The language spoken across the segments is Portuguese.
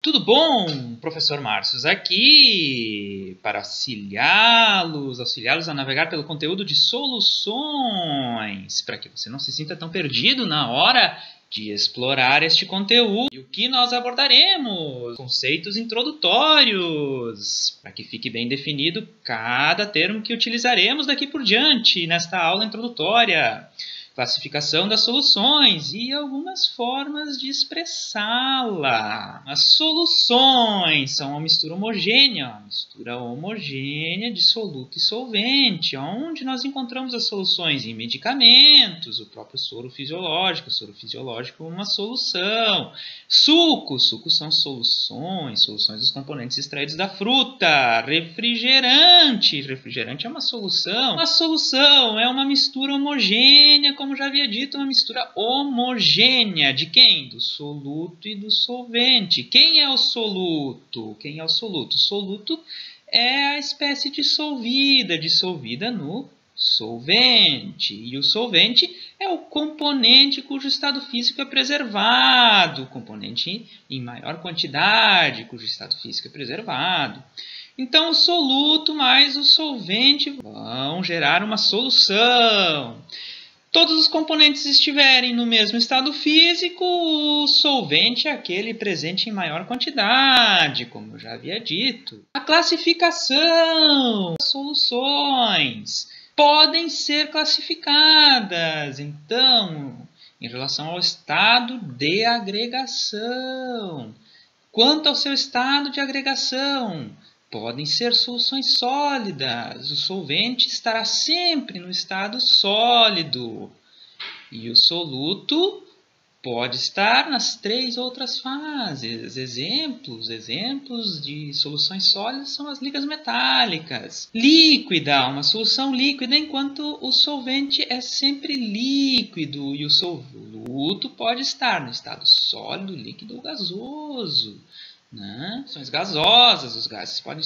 Tudo bom? Professor Márcios aqui para auxiliá-los a navegar pelo conteúdo de soluções, para que você não se sinta tão perdido na hora de explorar este conteúdo. E o que nós abordaremos? Conceitos introdutórios, para que fique bem definido cada termo que utilizaremos daqui por diante nesta aula introdutória. Classificação das soluções e algumas formas de expressá-la. As soluções são uma mistura homogênea de soluto e solvente, onde nós encontramos as soluções em medicamentos, o próprio soro fisiológico é uma solução. Sucos são soluções dos componentes extraídos da fruta. Refrigerante é uma solução. A solução é uma mistura homogênea, como já havia dito, uma mistura homogênea. De quem? Do soluto e do solvente. Quem é o soluto? O soluto é a espécie dissolvida no solvente. E o solvente é o componente cujo estado físico é preservado, componente em maior quantidade, cujo estado físico é preservado. Então, o soluto mais o solvente vão gerar uma solução. Todos os componentes estiverem no mesmo estado físico, o solvente é aquele presente em maior quantidade, como eu já havia dito. A classificação das soluções podem ser classificadas, então, em relação ao estado de agregação. Quanto ao seu estado de agregação, podem ser soluções sólidas. O solvente estará sempre no estado sólido. E o soluto pode estar nas três outras fases. Exemplos de soluções sólidas são as ligas metálicas. Líquida, uma solução líquida, enquanto o solvente é sempre líquido. E o soluto pode estar no estado sólido, líquido ou gasoso. Soluções gasosas, os gases podem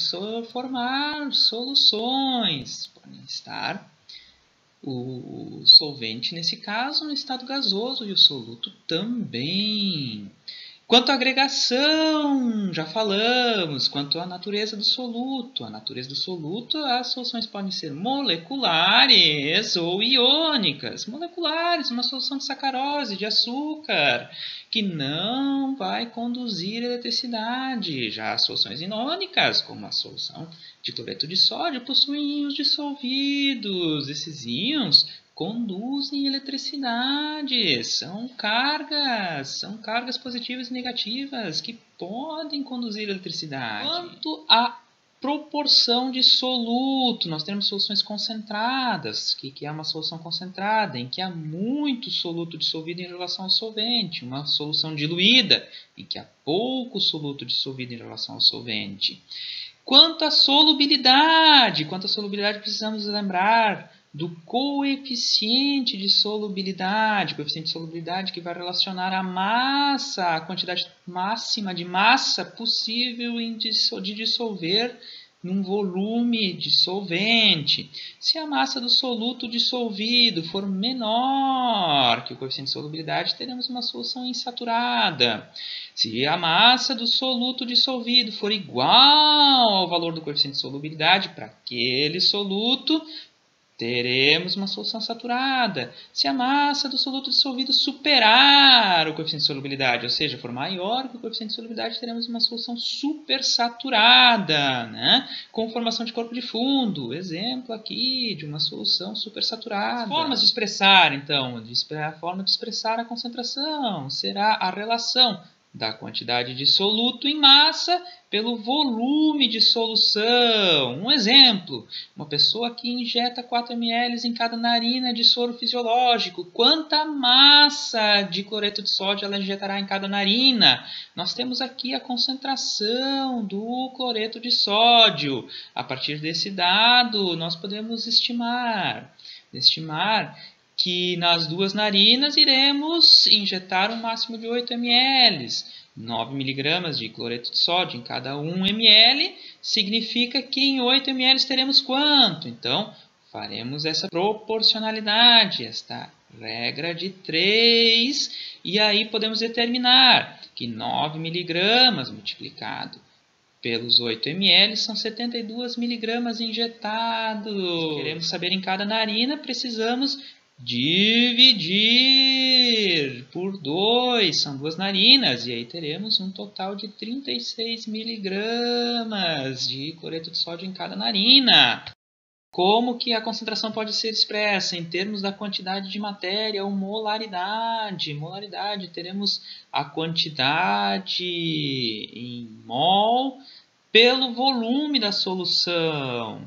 formar soluções, podem estar o solvente, nesse caso, no estado gasoso e o soluto também. Quanto à agregação, já falamos. Quanto à natureza do soluto, as soluções podem ser moleculares ou iônicas. Moleculares, uma solução de sacarose, de açúcar, que não vai conduzir eletricidade. Já as soluções iônicas, como a solução de cloreto de sódio, possuem íons dissolvidos. Esses íons conduzem eletricidade, são cargas positivas e negativas que podem conduzir eletricidade. Quanto à proporção de soluto, nós temos soluções concentradas, que é uma solução concentrada, em que há muito soluto dissolvido em relação ao solvente, uma solução diluída, em que há pouco soluto dissolvido em relação ao solvente. Quanto à solubilidade, precisamos lembrar do coeficiente de solubilidade, que vai relacionar a massa, a quantidade máxima de massa possível de dissolver num volume dissolvente. Se a massa do soluto dissolvido for menor que o coeficiente de solubilidade, teremos uma solução insaturada. Se a massa do soluto dissolvido for igual ao valor do coeficiente de solubilidade para aquele soluto, teremos uma solução saturada. Se a massa do soluto dissolvido superar o coeficiente de solubilidade, ou seja, for maior que o coeficiente de solubilidade, teremos uma solução supersaturada, com formação de corpo de fundo. Exemplo aqui de uma solução supersaturada. Formas de expressar, então, a forma de expressar a concentração será a relação da quantidade de soluto em massa pelo volume de solução. Um exemplo, uma pessoa que injeta 4 ml em cada narina de soro fisiológico. Quanta massa de cloreto de sódio ela injetará em cada narina? Nós temos aqui a concentração do cloreto de sódio. A partir desse dado, nós podemos estimar que nas duas narinas iremos injetar um máximo de 8 ml. 9 mg de cloreto de sódio em cada 1 ml significa que em 8 ml teremos quanto? Então, faremos essa proporcionalidade, esta regra de 3, e aí podemos determinar que 9 miligramas multiplicado pelos 8 ml são 72 miligramas injetados. Se queremos saber em cada narina, precisamos dividir por 2, são 2 narinas, e aí teremos um total de 36 miligramas de cloreto de sódio em cada narina. Como que a concentração pode ser expressa? Em termos da quantidade de matéria ou molaridade. Molaridade, teremos a quantidade em mol pelo volume da solução.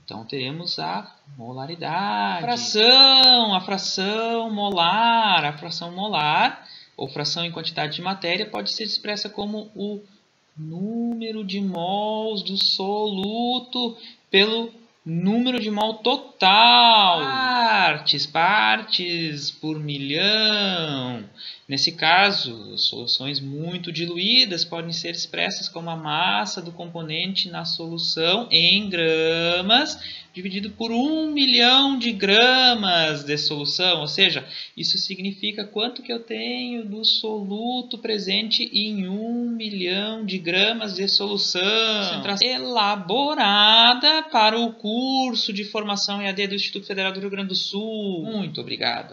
Então, teremos a molaridade. A fração molar, ou fração em quantidade de matéria, pode ser expressa como o número de mols do soluto pelo número de mol total. Partes por milhão. Nesse caso, soluções muito diluídas podem ser expressas como a massa do componente na solução em gramas, dividido por 1 milhão de gramas de solução. Ou seja, isso significa quanto que eu tenho do soluto presente em 1 milhão de gramas de solução. Concentração elaborada para o curso de formação EAD do Instituto Federal do Rio Grande do Sul. Muito obrigado.